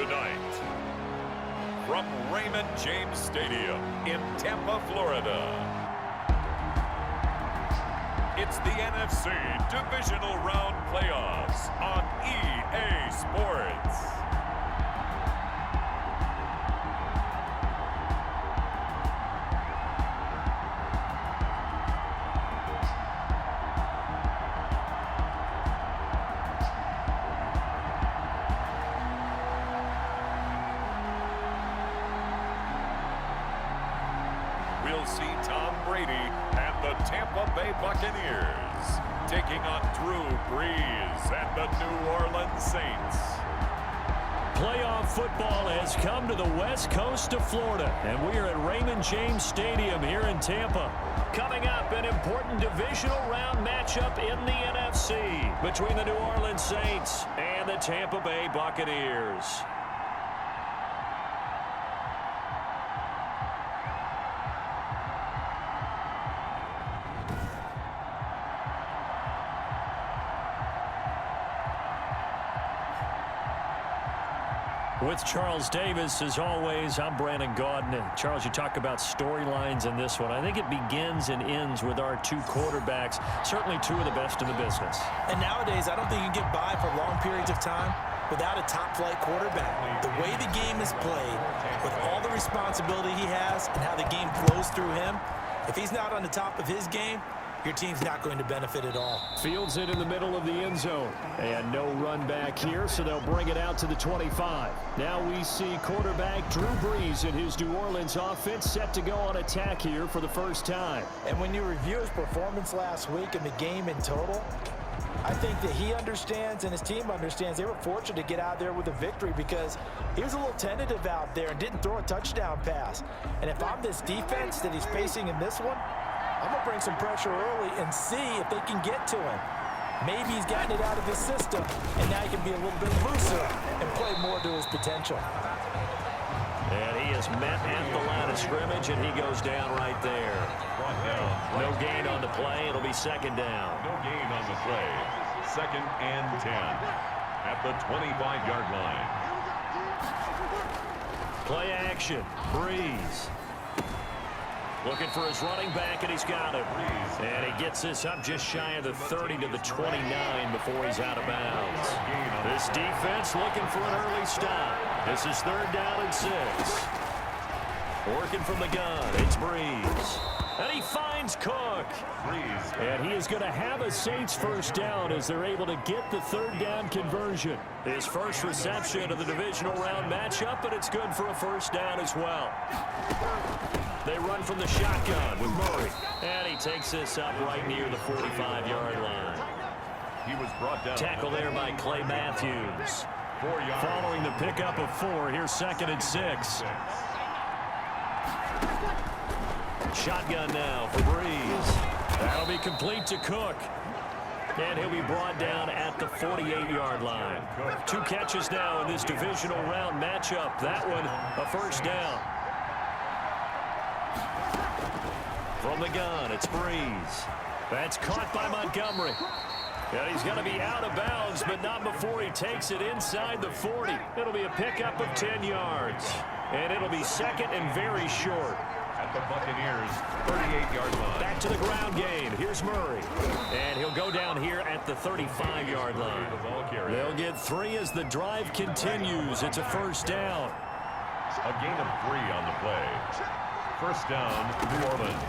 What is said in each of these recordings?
Tonight, from Raymond James Stadium in Tampa, Florida, it's the NFC Divisional Round Playoffs on EA Sports. We'll see Tom Brady and the Tampa Bay Buccaneers taking on Drew Brees and the New Orleans Saints. Playoff football has come to the west coast of Florida, and we are at Raymond James Stadium here in Tampa. Coming up, an important divisional round matchup in the NFC between the New Orleans Saints and the Tampa Bay Buccaneers. With Charles Davis, as always, I'm Brandon Gaudin. And Charles, you talk about storylines in this one. I think it begins and ends with our two quarterbacks, certainly two of the best in the business. And nowadays, I don't think you can get by for long periods of time without a top-flight quarterback. The way the game is played, with all the responsibility he has and how the game flows through him, if he's not on the top of his game, your team's not going to benefit at all. Fields it in the middle of the end zone. And no run back here, so they'll bring it out to the 25. Now we see quarterback Drew Brees and his New Orleans offense set to go on attack here for the first time. And when you review his performance last week and the game in total, I think that he understands and his team understands they were fortunate to get out there with a victory because he was a little tentative out there and didn't throw a touchdown pass. And if I'm this defense that he's facing in this one, I'm going to bring some pressure early and see if they can get to him. Maybe he's gotten it out of his system, and now he can be a little bit looser and play more to his potential. And he is met at the line of scrimmage, and he goes down right there. No gain on the play. It'll be second down. No gain on the play. 2nd and 10 at the 25-yard line. Play action. Brees. Looking for his running back, and he's got him. And he gets this up just shy of the 30 to the 29 before he's out of bounds. This defense looking for an early stop. This is 3rd down and 6. Working from the gun, it's Brees. And he finds Cook. And he is going to have a Saints first down as they're able to get the 3rd down conversion. His first reception of the divisional round matchup, but it's good for a first down as well. They run from the shotgun with Murray. And he takes this up right near the 45-yard line. He was brought down. Tackle there by Clay Matthews. Following the pickup of 4, here's 2nd and 6. Shotgun now for Brees. That'll be complete to Cook. And he'll be brought down at the 48-yard line. 2 catches now in this divisional round matchup. That one, a first down. From the gun, it's Brees. That's caught by Montgomery. And he's going to be out of bounds, but not before he takes it inside the 40. It'll be a pickup of 10 yards. And it'll be 2nd and very short. At the Buccaneers' 38-yard line. Back to the ground game. Here's Murray. And he'll go down here at the 35-yard line. They'll get 3 as the drive continues. It's a first down. A gain of 3 on the play. First down, New Orleans.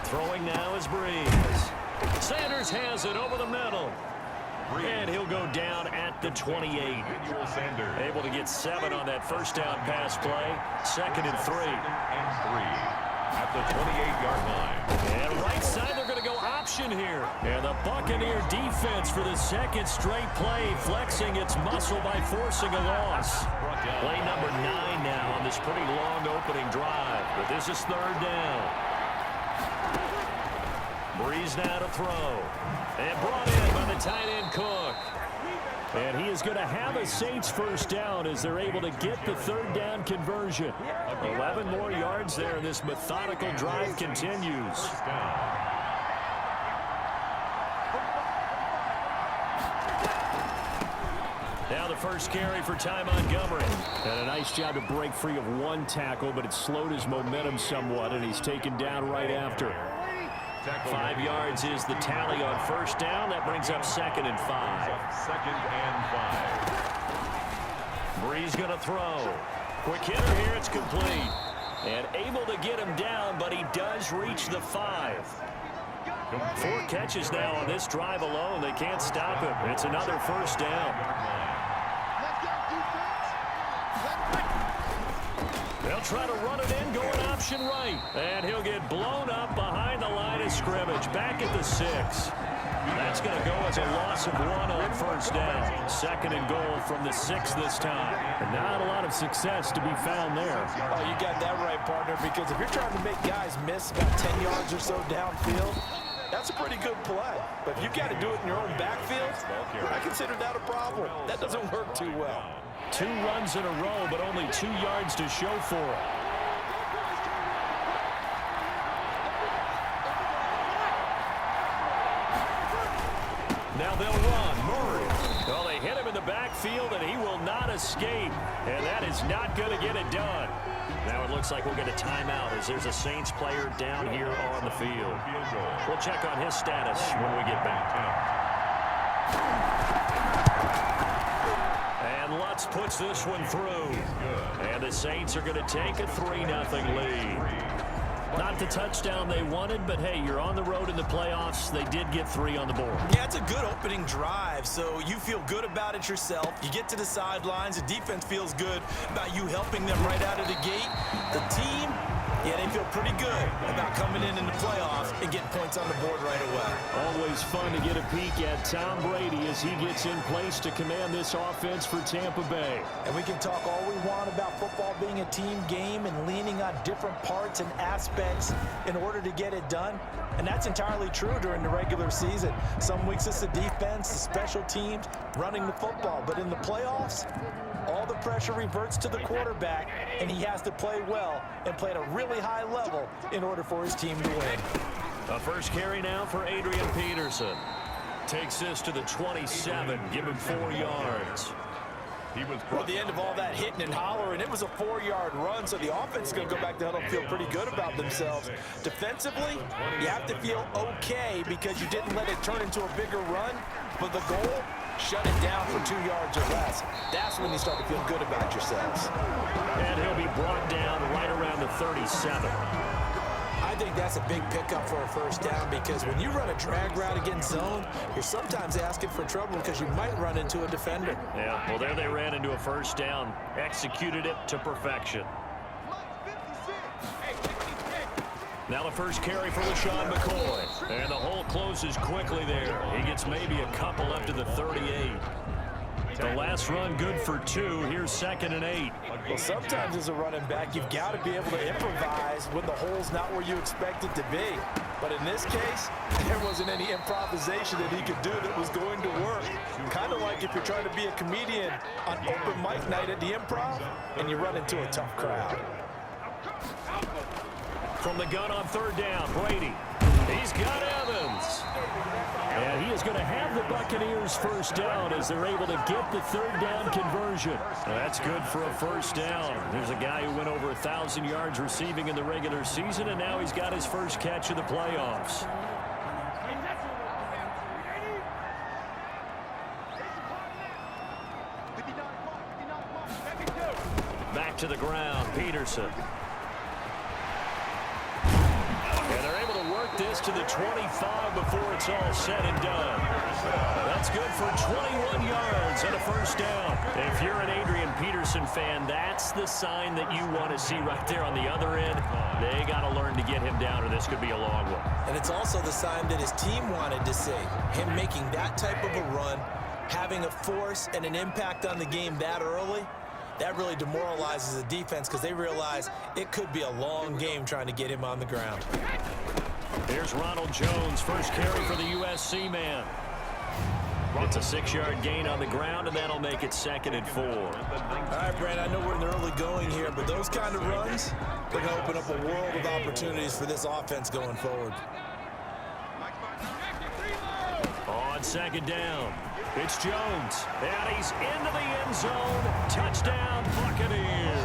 Throwing now is Brees. Sanders has it over the middle. And he'll go down at the 28. Sanders. Able to get 7 on that first down pass play. 2nd and 3. And 3 at the 28-yard line. And right side, they're going to go option here. And the Buccaneer defense for the 2nd straight play, flexing its muscle by forcing a loss. Play number 9 now on this pretty long opening drive. But this is 3rd down. Brees now to throw. And brought in by the tight end Cook. And he is going to have a Saints first down as they're able to get the 3rd down conversion. 11 more yards there. This methodical drive continues. Now the first carry for Ty Montgomery. And a nice job to break free of one tackle, but it slowed his momentum somewhat, and he's taken down right after. 5 yards is the tally on first down. That brings up 2nd and 5. 2nd and 5. Brees going to throw. Quick hitter here. It's complete. And able to get him down, but he does reach the 5. 4 catches now on this drive alone. They can't stop him. It's another first down. They'll try to run it in, going option right. And he'll get blown up behind the line of scrimmage. Back at the 6. That's going to go as a loss of 1 on first down. 2nd and goal from the 6 this time. And not a lot of success to be found there. Oh, you got that right, partner, because if you're trying to make guys miss about 10 yards or so downfield, that's a pretty good play. But if you've got to do it in your own backfield, I consider that a problem. That doesn't work too well. 2 runs in a row, but only 2 yards to show for it. Now they'll run. Murray. Well, they hit him in the backfield, and he will not escape. And that is not going to get it done. Now it looks like we'll get a timeout as there's a Saints player down here on the field. We'll check on his status when we get back. And Lutz puts this one through. And the Saints are going to take a 3-0 lead. Not the touchdown they wanted, but hey, you're on the road in the playoffs. They did get 3 on the board. Yeah, it's a good opening drive, so you feel good about it yourself. You get to the sidelines. The defense feels good about you helping them right out of the gate. The team, yeah, they feel pretty good about coming in the playoffs and getting points on the board right away. Always fun to get a peek at Tom Brady as he gets in place to command this offense for Tampa Bay. And we can talk all we want about football being a team game and leaning on different parts and aspects in order to get it done. And that's entirely true during the regular season. Some weeks it's the defense, the special teams, running the football. But in the playoffs, all the pressure reverts to the quarterback, and he has to play well and play at a really high level in order for his team to win. A first carry now for Adrian Peterson. Takes this to the 27. Give him 4 yards. Well, at the end of all that hitting and hollering, it was a 4-yard run, so the offense is going to go back to huddle and feel pretty good about themselves. Defensively, you have to feel okay because you didn't let it turn into a bigger run, but the goal, shut it down for 2 yards or less. That's when you start to feel good about yourselves. And he'll be brought down right around the 37. I think that's a big pickup for a first down because when you run a drag route against zone, you're sometimes asking for trouble because you might run into a defender. Yeah, well, there they ran into a first down. Executed it to perfection. Now the first carry for LaShawn McCoy. And the hole closes quickly there. He gets maybe a couple up to the 38. The last run good for 2. Here's 2nd and 8. Well, sometimes as a running back, you've got to be able to improvise when the hole's not where you expect it to be. But in this case, there wasn't any improvisation that he could do that was going to work. Kind of like if you're trying to be a comedian on open mic night at the Improv and you run into a tough crowd. From the gun on 3rd down, Brady. He's got Evans. And he is going to have the Buccaneers first down as they're able to get the 3rd down conversion. That's good for a first down. There's a guy who went over 1,000 yards receiving in the regular season, and now he's got his first catch of the playoffs. Back to the ground, Peterson. And they're able to work this to the 25 before it's all said and done. That's good for 21 yards and a first down. If you're an Adrian Peterson fan, that's the sign that you want to see right there on the other end. They got to learn to get him down, or this could be a long one. And it's also the sign that his team wanted to see. Him making that type of a run, having a force and an impact on the game that early, that really demoralizes the defense because they realize it could be a long game trying to get him on the ground. Here's Ronald Jones, first carry for the USC man. It's a 6-yard gain on the ground, and that'll make it 2nd and 4. All right, Brent, I know we're in the early going here, but those kind of runs, they're going to open up a world of opportunities for this offense going forward. On 2nd down. It's Jones, and he's into the end zone. Touchdown, Buccaneers.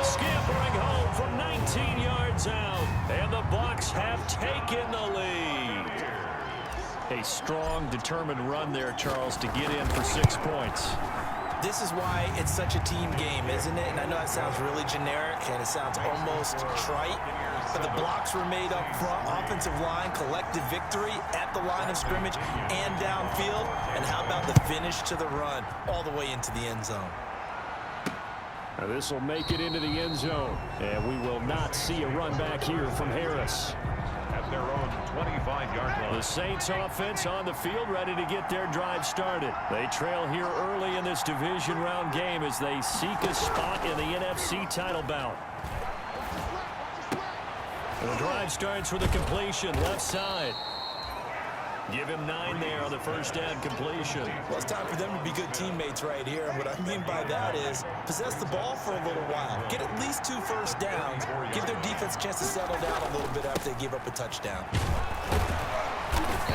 Scampering home from 19 yards out, and the Bucs have taken the lead. A strong, determined run there, Charles, to get in for 6 points. This is why it's such a team game, isn't it? And I know that sounds really generic, and it sounds almost trite, but the blocks were made up front, offensive line, collective victory at the line of scrimmage and downfield. And how about the finish to the run all the way into the end zone? Now this will make it into the end zone, and we will not see a run back here from Harris. At their own 25-yard line. The Saints offense on the field, ready to get their drive started. They trail here early in this division round game as they seek a spot in the NFC title bout. And the drive starts with a completion, left side. Give him 9 there on the first down completion. Well, it's time for them to be good teammates right here. And what I mean by that is possess the ball for a little while. Get at least 2 first downs. Give their defense a chance to settle down a little bit after they give up a touchdown.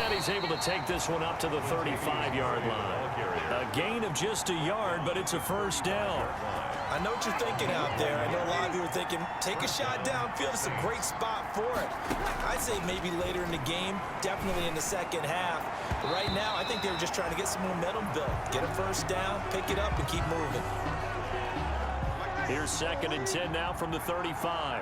And he's able to take this one up to the 35-yard line. A gain of just a yard, but it's a first down. I know what you're thinking out there. I know a lot of you are thinking, take a shot downfield. It's a great spot for it. I'd say maybe later in the game, definitely in the second half. But right now, I think they were just trying to get some momentum built. Get a first down, pick it up, and keep moving. Here's 2nd and 10 now from the 35.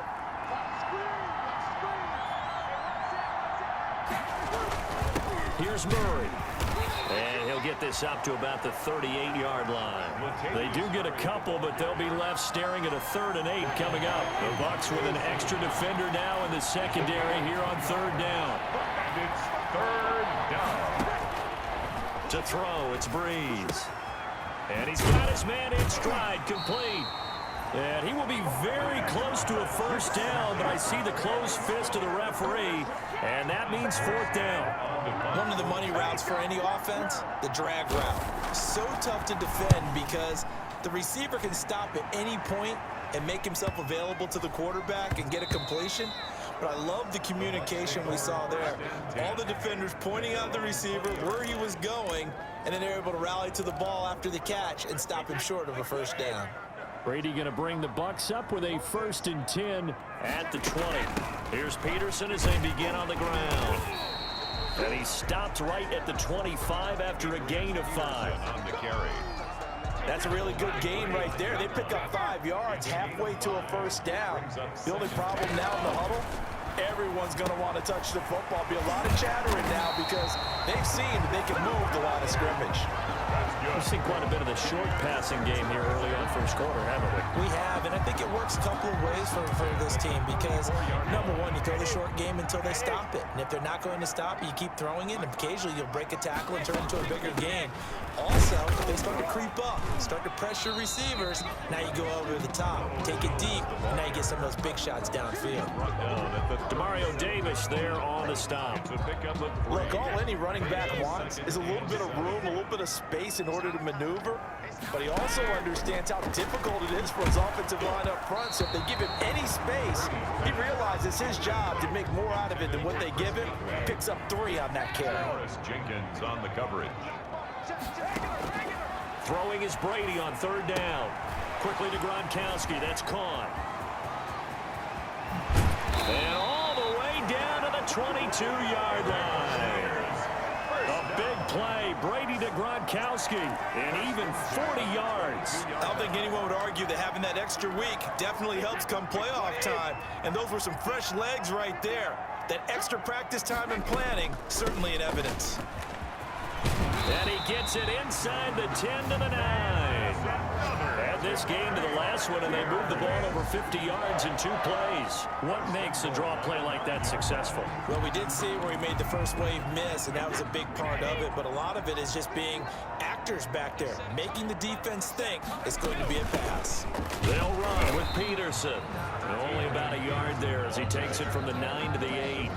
Here's Murray. And he'll get this up to about the 38-yard line. They do get a couple, but they'll be left staring at a 3rd and 8 coming up. The Bucs with an extra defender now in the secondary here on 3rd down. And it's 3rd down. To throw, it's Breeze. And he's got his man in stride, complete. And he will be very close to a first down, but I see the closed fist of the referee, and that means 4th down. One of the money routes for any offense, the drag route. So tough to defend because the receiver can stop at any point and make himself available to the quarterback and get a completion. But I love the communication we saw there. All the defenders pointing out the receiver, where he was going, and then they're able to rally to the ball after the catch and stop him short of a first down. Brady going to bring the Bucs up with a 1st and 10 at the 20. Here's Peterson as they begin on the ground. And he stopped right at the 25 after a gain of 5. On the carry. That's a really good gain right there. They pick up 5 yards halfway to a first down. The only problem now in the huddle, everyone's going to want to touch the football. Be a lot of chattering now because they've seen that they can move the line of scrimmage. We've seen quite a bit of the short passing game here early on first quarter, haven't we? We have, and I think it works a couple of ways for this team because, number one, you throw the short game until they stop it. And if they're not going to stop it, you keep throwing it, and occasionally you'll break a tackle and turn it into a bigger gain. Also, if they start to creep up, start to pressure receivers, now you go over the top, take it deep, and now you get some of those big shots downfield. Demario Davis there on the stop. Look, all any running back wants is a little bit of room, a little bit of space in order to maneuver, but he also understands how difficult it is for his offensive line up front, so if they give him any space, he realizes his job to make more out of it than what they give him. Picks up 3 on that carry. Jenkins on the coverage. Throwing is Brady on 3rd down. Quickly to Gronkowski. That's caught. And all the way down to the 22-yard line. A big play. Brady to Gronkowski. And even 40 yards. I don't think anyone would argue that having that extra week definitely helps come playoff time. And those were some fresh legs right there. That extra practice time and planning, certainly in evidence. And he gets it inside the 10 to the 9. Add this game to the last one, and they moved the ball over 50 yards in 2 plays. What makes a draw play like that successful? Well, we did see where he made the first wave miss, and that was a big part of it. But a lot of it is just being actors back there, making the defense think it's going to be a pass. They'll run with Peterson. Only about a yard there as he takes it from the 9 to the 8.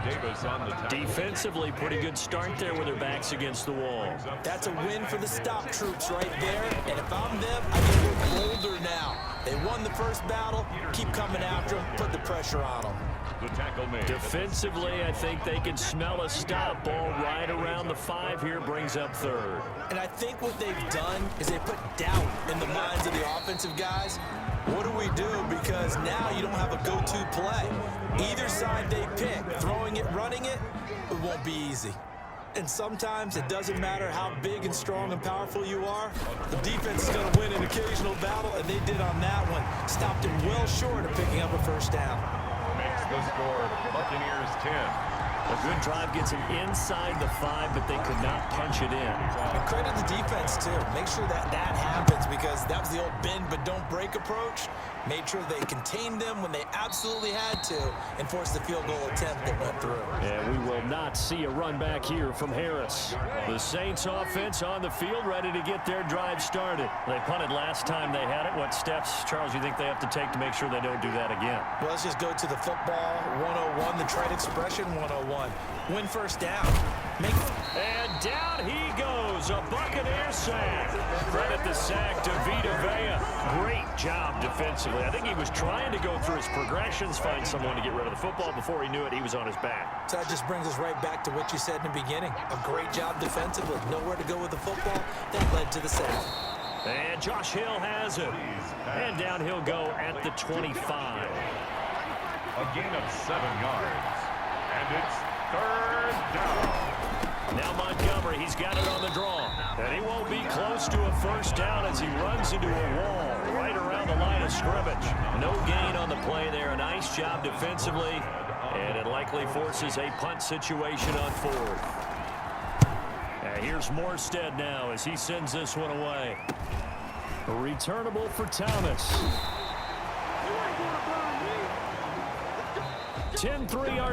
Davis on the tackle. Defensively, pretty good start there with their backs against the wall. That's a win for the stop troops right there. And if I'm them, I get a little bolder now. They won the first battle. Keep coming after them. Put the pressure on them. The tackle made. Defensively, I think they can smell a stop. Ball right around the 5 here, brings up third. And I think what they've done is they put doubt in the minds of the offensive guys. What do we do? Because now you don't have a go-to play. Either side they pick, throwing it, running it, it won't be easy. And sometimes it doesn't matter how big and strong and powerful you are. The defense is going to win an occasional battle, and they did on that one. Stopped it well short of picking up a first down. Makes the score Buccaneers 10. A good drive gets them inside the 5, but they could not punch it in. And credit the defense, too. Make sure that happens, because that was the old bend but don't break approach. Made sure they contained them when they absolutely had to and forced the field goal attempt that went through. And we will not see a run back here from Harris. The Saints offense on the field, ready to get their drive started. They punted last time they had it. What steps, Charles, you think they have to take to make sure they don't do that again? Well, let's just go to the football 101, the trade expression 101. Win first down. And down he goes, a Buccaneer sack. Credit the sack to Vita Vea. Great job defensively. I think he was trying to go through his progressions, find someone to get rid of the football. Before he knew it, he was on his back. So that just brings us right back to what you said in the beginning. A great job defensively. Nowhere to go with the football. That led to the sack. And Josh Hill has it. And down he'll go at the 25. A gain of 7 yards. And it's third down. Now Montgomery, he's got it on the draw. And he won't be close to a first down as he runs into a wall right around the line of scrimmage. No gain on the play there. A nice job defensively. And it likely forces a punt situation on 4th. Here's Morstead now as he sends this one away. Returnable for Thomas. 10-3 our